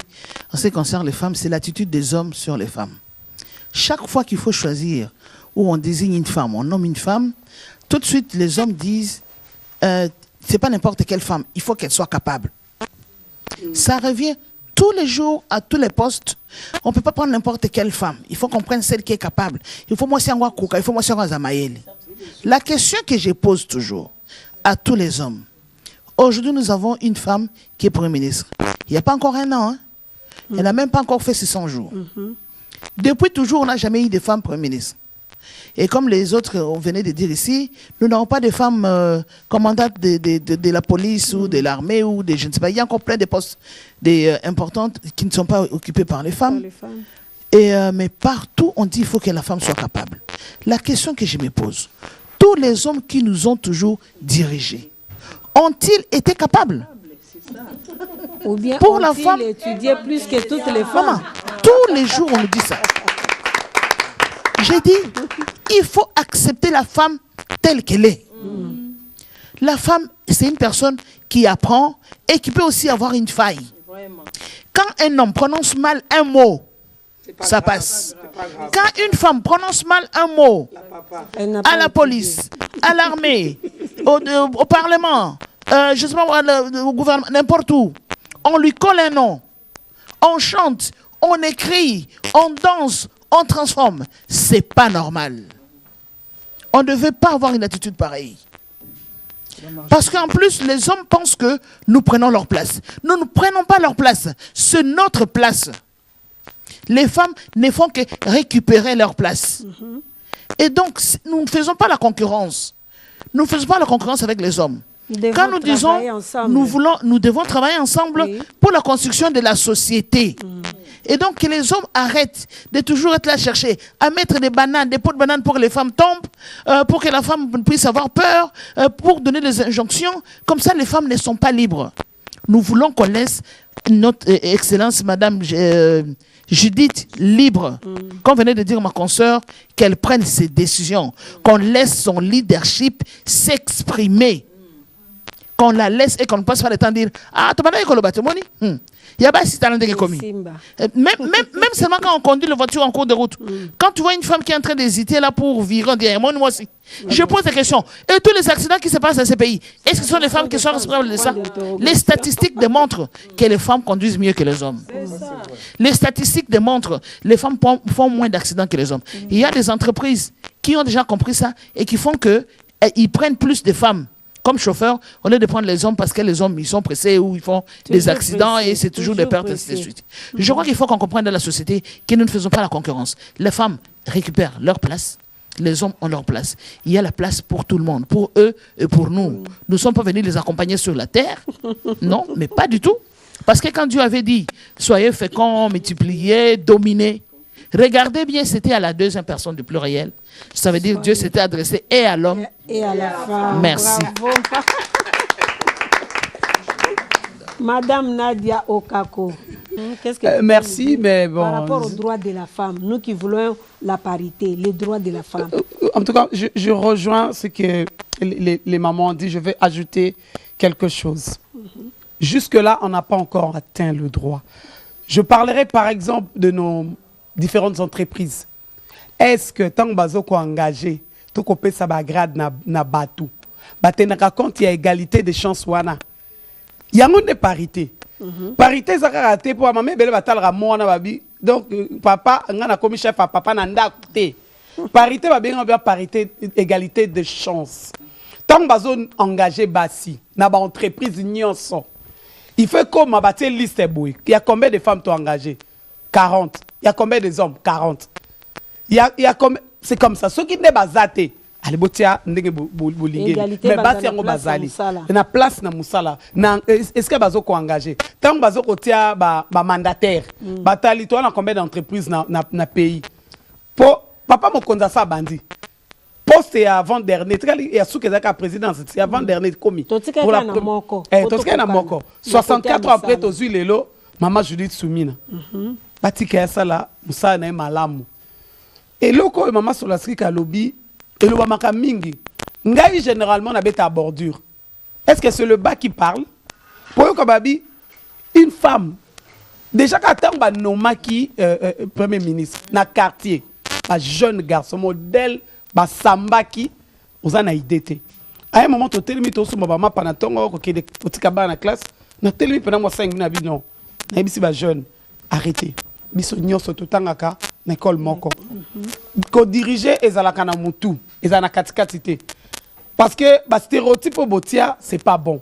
en ce qui concerne les femmes, c'est l'attitude des hommes sur les femmes. Chaque fois qu'il faut choisir où on désigne une femme, on nomme une femme, tout de suite les hommes disent c'est pas n'importe quelle femme, il faut qu'elle soit capable. Ça revient tous les jours à tous les postes. On ne peut pas prendre n'importe quelle femme. Il faut qu'on prenne celle qui est capable. Il faut moi Kouka, il faut moi Zamaïeli. La question que je pose toujours à tous les hommes, aujourd'hui nous avons une femme qui est Premier ministre. Il n'y a pas encore un an. Hein? Elle n'a même pas encore fait ses 100 jours. Depuis toujours, on n'a jamais eu de femme Premier ministre. Et comme les autres venaient de dire ici, nous n'avons pas de femmes commandantes de la police ou de l'armée ou de je ne sais pas. Il y a encore plein de postes importants qui ne sont pas occupés par les femmes. Mais partout, on dit qu'il faut que la femme soit capable. La question que je me pose, tous les hommes qui nous ont toujours dirigés, ont-ils été capables? Ou bien pour la femme étudié plus que toutes les femmes? Maman, tous les jours on nous dit ça. J'ai dit, il faut accepter la femme telle qu'elle est. La femme, c'est une personne qui apprend et qui peut aussi avoir une faille. Quand un homme prononce mal un mot, ça passe. Quand une femme prononce mal un mot, à la police, à l'armée, au Parlement, je sais pas, au gouvernement, n'importe où, on lui colle un nom, on chante, on écrit, on danse, on transforme. C'est pas normal. On ne veut pas avoir une attitude pareille. Parce qu'en plus, les hommes pensent que nous prenons leur place. Nous ne prenons pas leur place. C'est notre place. Les femmes ne font que récupérer leur place. Et donc, nous ne faisons pas la concurrence. Nous ne faisons pas la concurrence avec les hommes. Quand nous disons, nous devons travailler ensemble pour la construction de la société. Et donc, que les hommes arrêtent de toujours être là à chercher, à mettre des bananes, des pots de bananes pour que les femmes tombent, pour que la femme puisse avoir peur, pour donner des injonctions. Comme ça, les femmes ne sont pas libres. Nous voulons qu'on laisse notre Excellence, Madame Judith, libre. Comme venait de dire ma consoeur, qu'elle prenne ses décisions, qu'on laisse son leadership s'exprimer. Qu'on la laisse et qu'on ne passe pas le temps de dire ah, tu m'as dit que le bâtiment, il y a pas si talent de commis. Même seulement quand on conduit la voiture en cours de route. Quand tu vois une femme qui est en train d'hésiter là pour virer, dire moi aussi. Je pose des questions. Et tous les accidents qui se passent dans ces pays, est-ce que ce sont les femmes qui sont responsables de ça? Les statistiques démontrent que les femmes conduisent mieux que les hommes. Les statistiques démontrent que les femmes font moins d'accidents que les hommes. Il y a des entreprises qui ont déjà compris ça et qui font qu'ils prennent plus de femmes comme chauffeur, au lieu de prendre les hommes parce que les hommes ils sont pressés ou ils font des accidents et c'est toujours des pertes et ainsi de suite. Je crois qu'il faut qu'on comprenne dans la société que nous ne faisons pas la concurrence. Les femmes récupèrent leur place, les hommes ont leur place. Il y a la place pour tout le monde, pour eux et pour nous. Nous ne sommes pas venus les accompagner sur la terre, non, mais pas du tout. Parce que quand Dieu avait dit soyez féconds, multipliez, dominez, regardez bien, c'était à la deuxième personne du pluriel. Ça veut dire Dieu s'était adressé et à l'homme et à la femme. Merci. Bravo. Madame Nadia Okako, qu'est-ce que merci, mais bon. Par rapport aux droits de la femme, nous qui voulons la parité, les droits de la femme. En tout cas, je rejoins ce que les mamans ont dit. Je vais ajouter quelque chose. Jusque-là, on n'a pas encore atteint le droit. Je parlerai par exemple de nos différentes entreprises. Est-ce que tant que vous engagé, tout couper ça grade na batu, batenaka compte il y a égalité de chances wana. Il y a une parité. Parité ça raté pour maman belle batalra mona babi. Donc papa ngana comme chef à papa nanda côté. Parité va bien parité égalité de chances. Tant que vous engagé basi na ba entreprise nyonso. Il fait comme abattre liste boy. Il y a combien de femmes tu engagées? 40. Il y a combien d'hommes? 40. Il y a comme c'est comme ça. Ceux qui ne pas zaté, allez botia ndenge bolingeli Égalité mais bazala basi yango place na bazali musala. na place na musala na est-ce que bazo ko engager tant bazo ko tia ba mandataire batali to na combien d'entreprises na pays po papa mokonza sa bandi poste ya avant dernier tikali ya souke zaka présidence ya avant dernier commis pour la moko totika na moko 64 ans après tozui lelo mama Judith Soumina batika ya sala musala na malamu eloko mama Solasri Kalobi eloba maka mingi ngai généralement na beta bordure est-ce que c'est le bas qui parle pour yo babi une femme déjà quand ba nomaki premier ministre na quartier un jeune garçon modèle ba sambaki oza na idée à un moment totelemi to so mama pana tongo ko kede otika ba na classe na telemi pendant moi 5 minutes na bi non na bisi ba jeune arrêtez biso nyonso totangaka na école moko ko diriger ezalaka na mutu ezana katikati te parce que ba stéréotype botia c'est pas bon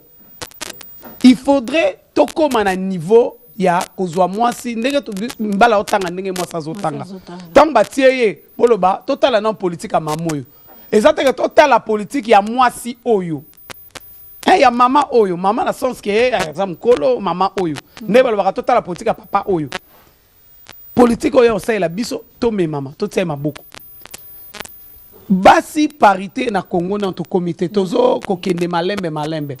il faudrait tokoma na niveau ya kozwa mwasi ndenge mbala otanga ndenge mwasi azotanga tant batie ye boloba totala na politique ya mamoyo ezateke totala politique ya mwasi oyo ya mama oyo mama na sens que par exemple kolo mama oyo ndenge balobaka totala politique ya papa oyo politique oyo osalela biso tome mama totia maboko basi parité na Congo na to comité tozo kokende malembe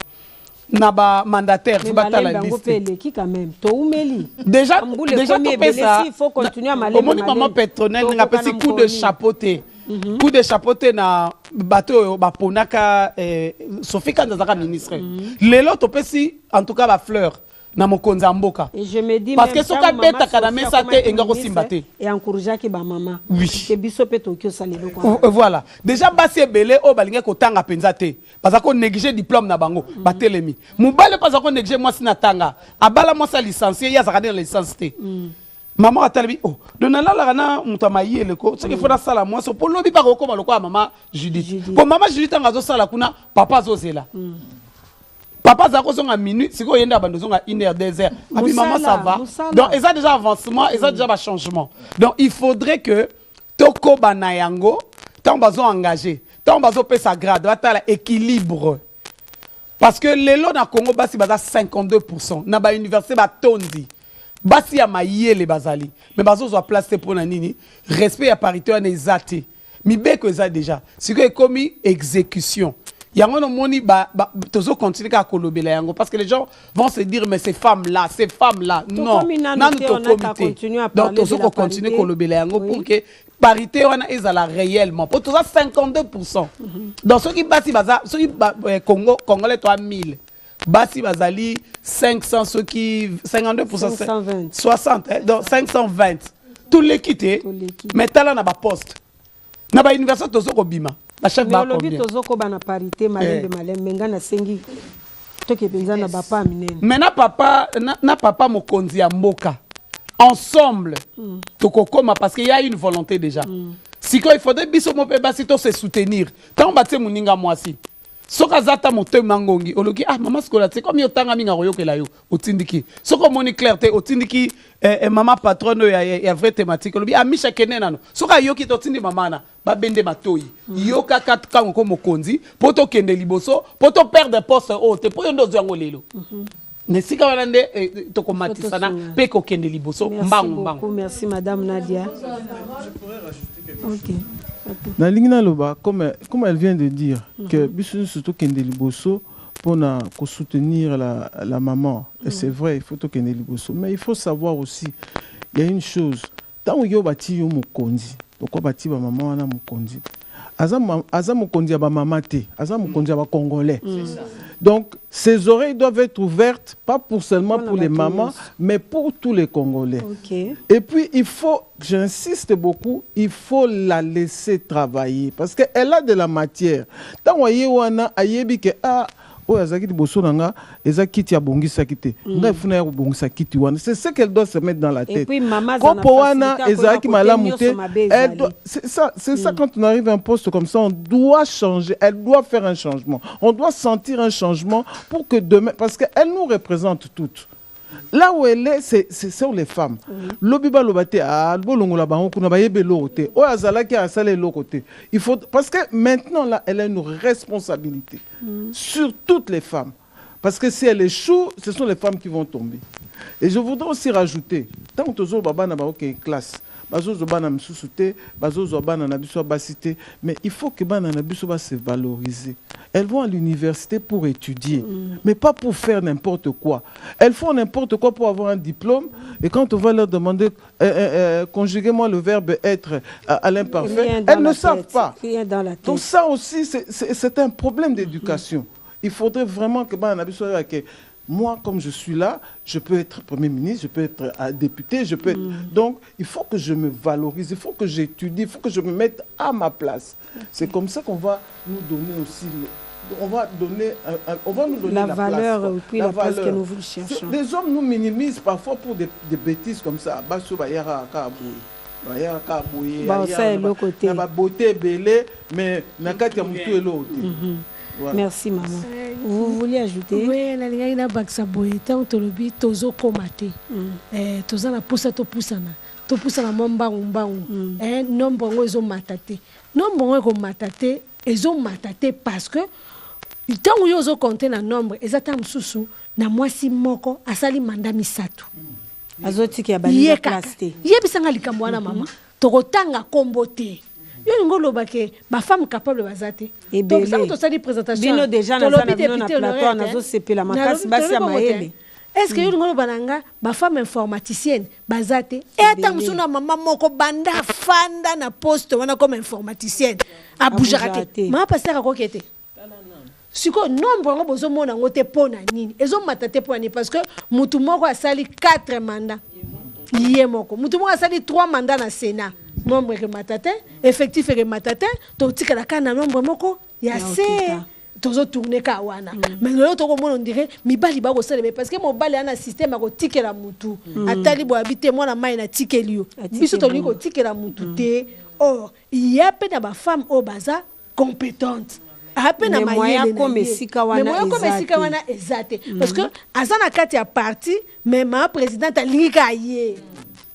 na ba mandataire tu batala liste qui quand même to umeli déjà to pesa il faut continuer à malembe au moment pétronier nga pesi coup de chapeauté coup de chapeauté na bateau ba ponaka Sophie Kanzaka ministre lelo to pesi en tout cas ba fleur na mokonza mboka et je me dis parce que soka beta kana mesa te enga ko simbate et encourager ki ba maman oui que biso peto ki osalelo quoi voilà déjà basi belé o balinga ko tanga penza te parce que négliger diplôme na bango batelemi mubale parce que négliger moi sina tanga abala moi sa licencié ya zakade na licence te maman atalibi oh donala la na mutamayi leko ce qu'il faut na sala moi so polobi ba ko koma lokwa maman Judith pour maman Judith nga zo sala kuna papa zo zela papa zako zonga minute siko yenda bando zonga 1 heure 2 heures abi maman ça va donc ils ont déjà avancement ils ont déjà un changement donc il faudrait que toko banayango tant bazo engagé tant bazo pesa grade batala équilibre parce que lelo na Congo basi baza 52% na ba université ba tondi basi ya mayele bazali mais bazo zo place pour na nini respect ya parité na ezate mibeko eza déjà siko ekomi exécution yango no moni tozo continuer à kolobela yango parce que les gens vont se dire mais ces femmes là non nan to comité donc tozo continuer kolobela yango pour que parité wana ezala réellement pour toza 52% donc ceux qui basi baza ceux qui congolais toi 1000 basi bazali 500 ceux qui 52% 520 60 donc 520 tout l'équité mais tala na ba poste na ba université tozo kobima chef ba combien tozoko bana parité malembe menga na sengi toke penza na papa minene maintenant papa na papa mokonzi ya mboka ensemble tokokoma parce qu'il y a une volonté déjà si il faudrait biso mo pe basi to se soutenir tant batie muninga mwasi soka zata motema ngongi oloki ah mama skola c'est comme yotanga minga royokela yo otindiki soko moni clarté otindiki mama patronne ya vraie thématique olobi ah misha kenena no soka yoki totindi mama na ba bende matoyi yoka kat kango ko mokonzi poto kende liboso poto perdre poste haute po yondo zwango lelo nesika wana nde tokomatisana pe ko kende liboso mbangu merci madame Nadia OK na lingina loba comme elle vient de dire que biso surtout kende liboso pour soutenir la maman et c'est vrai il faut to kende liboso mais il faut savoir aussi il y a une chose tant yo bati yo mokonzi pourquoi bati ba maman wana mokonzi aza mokonzi ba maman te aza mokonzi ba congolais donc ces oreilles doivent être ouvertes pas pour seulement pour les mamans mais pour tous les Congolais. Et puis il faut, j'insiste beaucoup, il faut la laisser travailler parce qu'elle a de la matière. Tant voyez wana ayebi que c'est ce qu'elle doit se mettre dans la tête. Et puis maman c'est ça quand on arrive à un poste comme ça, on doit changer, elle doit faire un changement. On doit sentir un changement pour que demain, parce qu'elle nous représente toutes. Là où elle est, c'est sur les femmes. Lobiba lobate a bolongola bango kuna bayebe lokote. O azala ki asale lokote. Il faut parce que maintenant là, elle a une responsabilité sur toutes les femmes. Parce que si elle échoue, ce sont les femmes qui vont tomber. Et je voudrais aussi rajouter, tant que tu as baba na une classe, bazozo bana msusute, bazozo bana na biso basité, mais il faut que bana na biso se valoriser. Elles vont à l'université pour étudier, mais pas pour faire n'importe quoi. Elles font n'importe quoi pour avoir un diplôme, et quand on va leur demander, conjuguez-moi le verbe être à l'imparfait, elles ne savent pas. Donc ça aussi, c'est un problème d'éducation. Il faudrait vraiment que bana na biso que moi, comme je suis là, je peux être Premier ministre, je peux être député, je peux être... Donc, il faut que je me valorise, il faut que j'étudie, il faut que je me mette à ma place. C'est comme ça qu'on va nous donner aussi... On va nous donner la valeur, place, et puis la place que nous voulons chercher. Les hommes nous minimisent parfois pour des bêtises comme ça. Merci maman. Vous vouliez ajouter? Oui, nalingai na baksa boye tant tolobi tozo komate. Toza na pousa to pousa na mombangu. Nombre ngo ezo matate. Nombre ngo ko matate ezo matate parce que tant yo zo compter na nombre ezata msusu na mwasi moko asali manda misatu. Azoti ki abali classe te. Yebisanga likambo wana mama. Tokotanga kombote. Yo ngolo bake ba femme capable bazate. Donc ça to sali présentation. Bino déjà na plateau na zo sepela makasi basi ya maele. Est-ce que yo ngolo bananga ba femme informaticienne bazate et ata musuna mama moko banda fanda na poste wana comme informaticienne a bougerate. Ma passer ko kete. Siko nombre ngo bozo mona ngote pona nini. Ezo matate pona parce que mutu moko asali 4 mandats. Yé moko. Mutu moko asali 3 mandats na Sénat. Nombre que matate, effectif que matate, to tika la kana nombre moko ya se tozo tourner ka wana. Mais l'autre comme on dirait mi bali ba ko sele parce que mon bali ana système ko tikela mutu. Atali bo habiter moi na mai na tikelio. Biso to liko tikela mutu te. Or, il y a pe na ba femme au baza compétente. Apena moyen comme sika wana ezate parce que azana kati ya parti mais ma présidente alingi ka ye.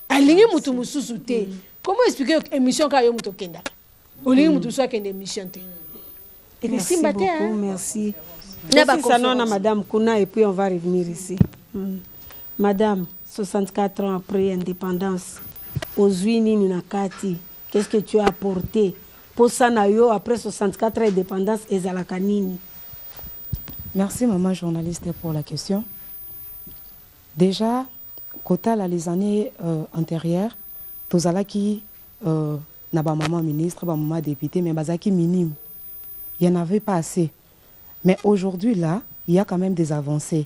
Alingi mutu mususu te. Comment expliquer émission quand yomuto kenda? Olingi mutu so kenda émission te. Merci beaucoup, merci. Ça non à Madame Kuna et puis on va revenir ici. Madame, 64 ans après indépendance, Ozuini Ninakati, qu'est-ce que tu as apporté pour Sanayo après 64 ans d'indépendance et Zalakanini? Merci maman journaliste pour la question. Déjà, Kota les années antérieures, Tozalaki na ba maman ministre, ba maman député, mais bazaki minime. Il n'y en avait pas assez. Mais aujourd'hui là, il y a quand même des avancées.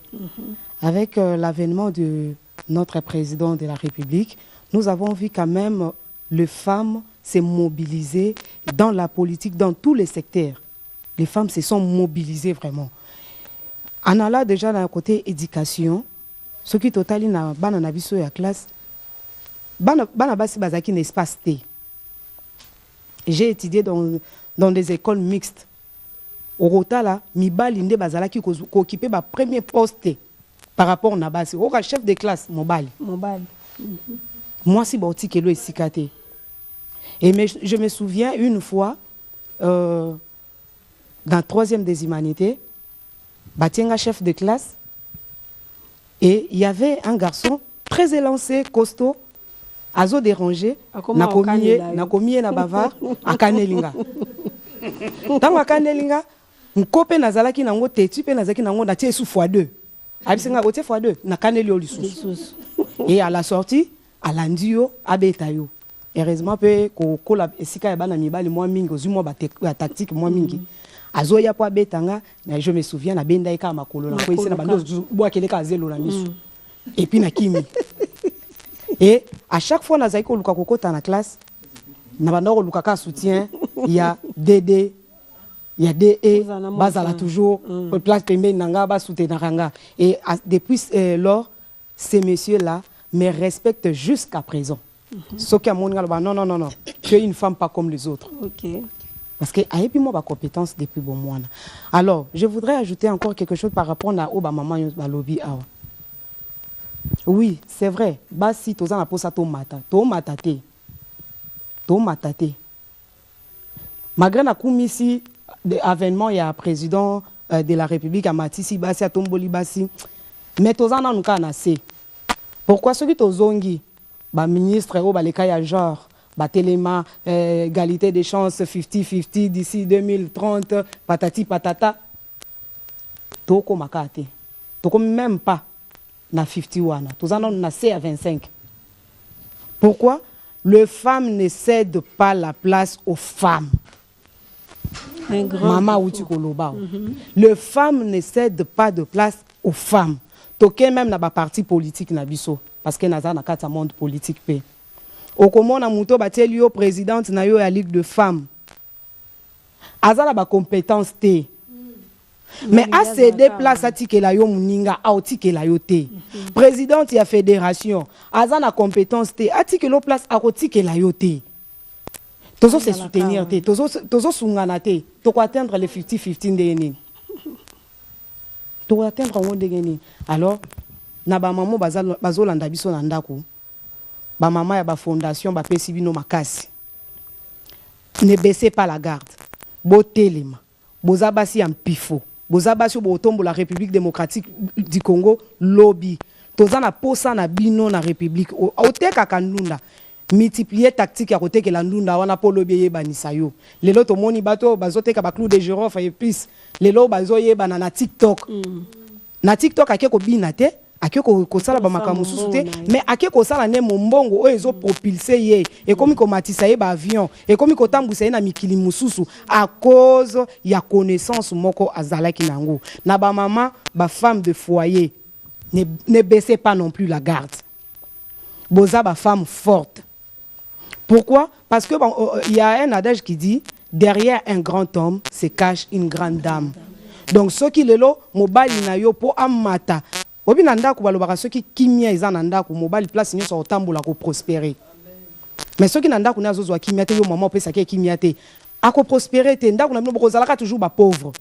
Avec l'avènement de notre président de la République, nous avons vu quand même les femmes se mobiliser dans la politique, dans tous les secteurs. Les femmes se sont mobilisées vraiment. En allant déjà dans le côté éducation, ce qui totali na bana na biso ya classe, bana basi bazaki n'espace T. J'ai étudié dans des écoles mixtes. Au Rotala, mibali nde bazalaki ko occuper ba premier poste par rapport na basi. Au chef de classe mobali. Moi si ba tikelo esikate. Et je me souviens une fois dans 3e des humanités, Batienga chef de classe, et il y avait un garçon très élancé, costaud, azo dérangé, na komiye na bavard, a kanelinga. Tango a kanelinga, nkope nazalaki nango tetu pe nazalaki nango na tie sous x2. Abisenga kote x2, na kaneli olisusu. Et à la sortie, à l'andio, abetayo. Heureusement pe ko kola esika ya bana mibali moi mingi ozimo ba tactique moi mingi. Azo ya po abetanga, mais je me souviens na benda eka makolo na ko isena bando boa keleka zelo na misu. Et puis na kimi. Et à chaque fois nazaki ko luka kokota na classe, na bando ko luka ka soutien, il y a DD, il y a DE, bazala toujours place pembe nanga ba soutenanga. Et depuis lors, ces messieurs-là me respectent jusqu'à présent. Ce qui a mon non, tu es une femme pas comme les autres. Parce que ayebi moi ba compétence depuis bon mois. Alors, je voudrais ajouter encore quelque chose par rapport à Oba maman balobi awa. Oui, c'est vrai. Basi toza na posa to matate. Malgré na kumisi avènement il y a président de la République à Matisi basi à Tomboli basi. Mais toza na nuka na se. Pourquoi ceux qui tozongi ba ministre o ba leka ya genre ba téléma égalité des chances 50-50 d'ici 2030 patati patata. Toko makate. Toko même pas na 51. Toza na se à 25. Pourquoi? Le femme ne cède pas la place aux femmes. Maman Outi Koloba. Le femme ne cède pas de place aux femmes. Toké même na ba parti politique na biso parce que naza na kata monde politique pe. Okomo na muto batel yo présidente na yo ya ligue de femmes. Azala ba compétence té. Mais à céder place à tikela yo muninga a tikela yo té. Présidente ya fédération, azana compétence té, a tikelo place a tikela yo té. Tozo se soutenir té, tozo sungana té, to atteindre les 50-50 de yeni. To atteindre on de yeni. Alors na ba maman bazolanda biso na ndako. Ba maman ya ba fondation ba pesi bino makasi. Ne baissez pas la garde. Botelema. Bozabasi en pifo. Bozabasi bo tombo la République démocratique du Congo lobby. Tozana posa na bino na République. Oteka kanunda. Multiplier tactique ya koteka la ndunda wana po lobby yebanisa yo. Lelo to moni bato bazoteka ba clou de girofle et puis lelo bazoyeba na TikTok. Na TikTok akeko bina te. Akeko kosala ba makambo susu te mais akeko sala ne mombongo o ezo propulser ye et comme ko matisa ye ba avion et comme ko tambusa ye na mikili mususu à cause ya connaissance moko azalaki nango na ba maman ba femme de foyer ne baissez pas non plus la garde. Boza ba femme forte. Pourquoi? Parce que il y a un adage qui dit derrière un grand homme se cache une grande dame. Donc ceux qui lelo mobali na yo po amata obi nanda ko balobaka soki kimia eza nanda ko mobile place nyo so tambola ko prospérer. Mais soki nanda ko nazo zo kimia te yo maman pesa ke kimia te ako prospérer te nda ko na bino bokozalaka toujours ba pauvre.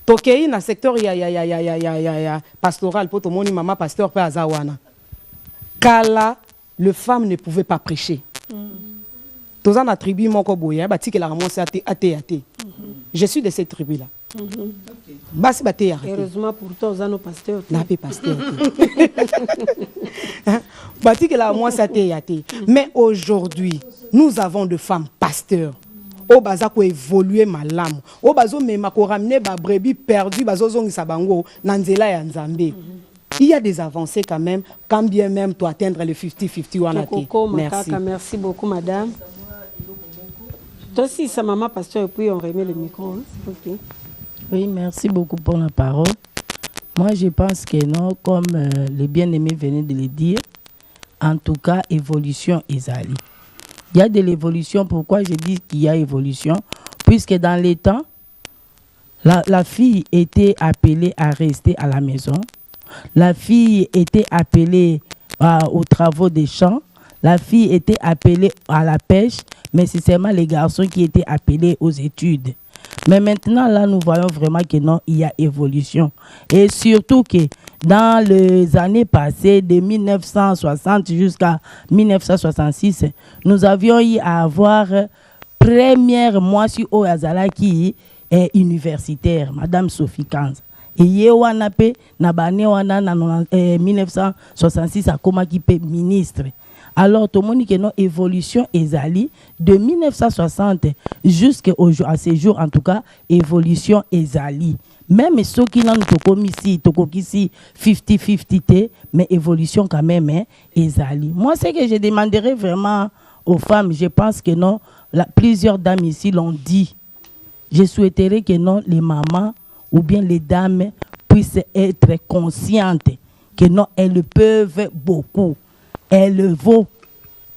Tokei na secteur ya pastoral poto moni maman pasteur pe azawana. Kala le femme ne pouvait pas prêcher. Toza na tribu moko boya ba tiki la ramonse ate. Je suis de cette tribu là. Basi baté arrêté. Heureusement pour toi, aux nos pasteurs. N'a pas pasteur. Bati que la moi ça t'est. Mais aujourd'hui, nous avons de femmes pasteurs. Au baza ko évoluer malamu. Au bazo mema ko ramener ba brebis perdu bazo zongisa bango na nzela ya Nzambe. Il y a des avancées quand même, quand bien même tu atteindre le 50-50 wanati. Merci. Merci beaucoup madame. Toi aussi, sa maman pasteur et puis on remet le micro. Hein? Okay. Oui, merci beaucoup pour la parole. Moi, je pense que non, comme les bien-aimés venaient de le dire, en tout cas, évolution Ezali. Il y a de l'évolution. Pourquoi je dis qu'il y a évolution? Puisque dans les temps, la fille était appelée à rester à la maison. La fille était appelée aux travaux des champs. La fille était appelée à la pêche, mais c'est seulement les garçons qui étaient appelés aux études. Mais maintenant, là, nous voyons vraiment que non, il y a évolution. Et surtout que dans les années passées, de 1960 jusqu'à 1966, nous avions eu à avoir première moitié au Azala qui est universitaire, Madame Sophie Kanz. Et Yewana pe Nabane wana na 1966 a comme qui peut ministre. Alors, tout le monde qui a une évolution ezali de 1960 jusqu'à ce jour, en tout cas, évolution ezali. Même ceux qui n'ont pas ici 50-50, mais évolution quand même ezali. Moi, c'est que je demanderais vraiment aux femmes, je pense que non, plusieurs dames ici l'ont dit. Je souhaiterais que non, les mamans ou bien les dames puissent être conscientes que non, elles peuvent beaucoup. Elle vaut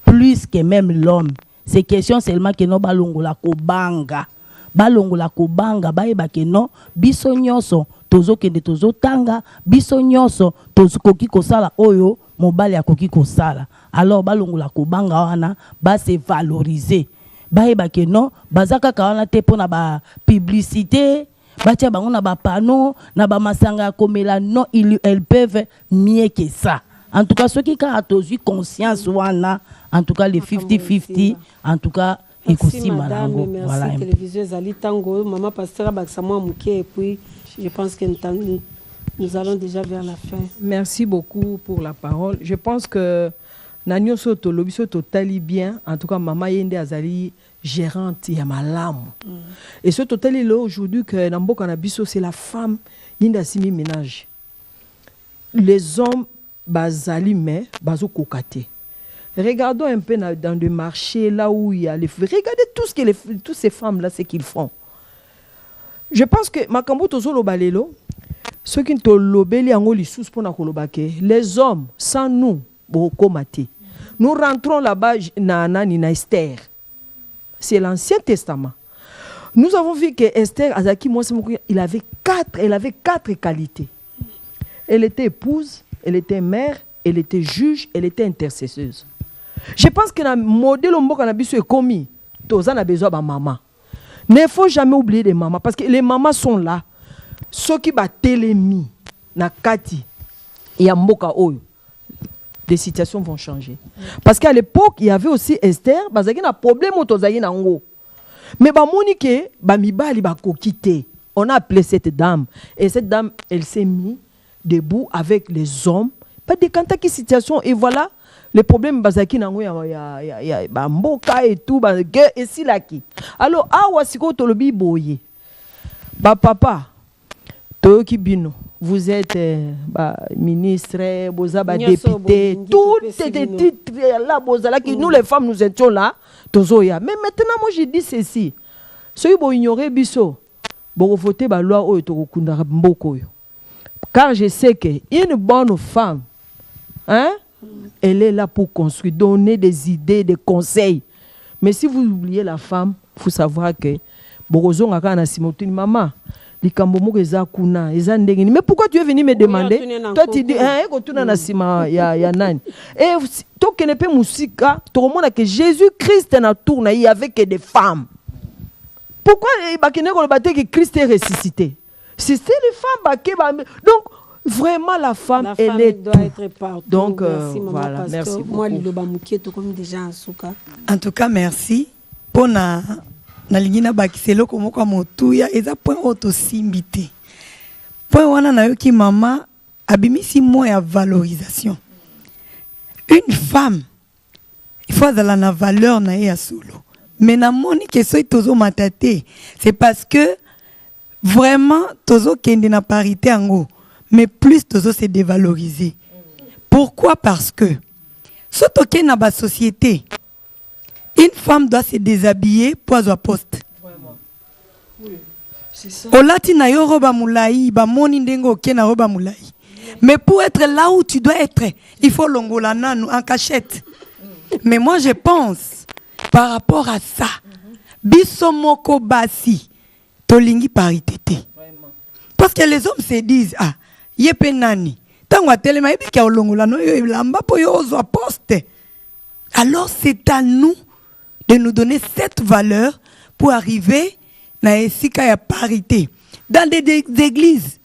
plus que même l'homme. C'est question seulement que non balongola kobanga. Balongola kobanga baeba que non biso nyonso tozo kende tozo tanga biso nyonso tozo koki kosala oyo mobali akoki kosala. Alors balongola kobanga wana ba se valoriser. Baeba que non bazaka ka wana te pona ba publicité batia bango na ba panneau na ba masanga komela non elles peuvent mieux que ça. En tout cas ceux qui ont conscience wana en tout cas les 50-50 en tout cas merci madame, merci voilà. Téléviseuse Ali Tango, maman pasteur Baksamoa Mouké et puis je pense que nous allons déjà vers la fin. Merci beaucoup pour la parole. Je pense que Nanyo Soto Lobiso totali bien. En tout cas, maman Yende Azali gérante ya malamu. Et ce totali là aujourd'hui que Namboka Nabiso c'est la femme Yende Simi ménage. Les hommes bazali mais bazo kokate. Regardons un peu dans le marché là où il y a les regardez tout ce que toutes ces femmes là ce qu'ils font. Je pense que makambo tozolo balelo ceux qui te lobeli angoli sous pour na kolobake les hommes sans nous bokomate. Nous rentrons là-bas na Esther. C'est l'Ancien Testament. Nous avons vu que Esther Azaki elle avait quatre qualités. Elle était épouse, elle était mère, elle était juge, elle était intercesseuse. Je pense que le modèle mboka na biso est commis. Toza na besoin de maman. Ne faut jamais oublier les mamans parce que les mamans sont là. Ceux qui battent l'ennemi na kati et mboka oyo, les situations vont changer. Parce qu'à l'époque, il y avait aussi Esther, bazaki na problème autozayi nango. Mais ba monike ba mibali ba kokite. On a appelé cette dame et cette dame, elle s'est mise debout avec les hommes. Pas de kantaki situation et voilà les problèmes bazaki nango ya ba mboka et tout ba et si laki. Alors awa siko tolobi boye. Ba papa Toki Bino, vous êtes ministre, député, tout est titre là, nous les femmes nous étions là, tozoya. Mais maintenant moi je dis ceci, ceux qui ignorer biso, bon voter la loi au tokunda mboko yo. Car je sais que une bonne femme, hein, elle est là pour construire, donner des idées, des conseils. Mais si vous oubliez la femme, il faut savoir que bokozo ngaka na simotini maman. Mais pourquoi tu es venu me demander? Toi tu dis et toi qui n'es pas musika, tout le monde que Jésus-Christ n'a tourné, il y avait que des femmes. Pourquoi que Christ est ressuscité? C'est les femmes. Donc vraiment la femme elle est doit être partout. Donc merci, voilà, merci beaucoup. Moi comme déjà en souka. En tout cas merci pour na lingina bakiselo komoko motuya eza point auto simbité point wana na yoki mama abimisi mo ya valorisation. Une femme il faut avoir la valeur na ya solo mais na moni que soy tozo matate c'est parce que vraiment tozo kende na parité ango mais plus tozo se dévaloriser. Pourquoi? Parce que soto ke na ba société une femme doit se déshabiller pour avoir poste. Oui, c'est ça. Olati na yo roba moulaï, ba moni ndengo ke na roba moulaï. Mais pour être là où tu dois être, il faut longola nanu en cachette. Mais moi je pense par rapport à ça, biso moko basi tolingi parité. Parce que les hommes se disent ah, yepe nani. Tango telema yebi ka longola no yo lamba po yo ozo poste. Alors c'est à nous de nous donner cette valeur pour arriver à la parité. Dans des églises,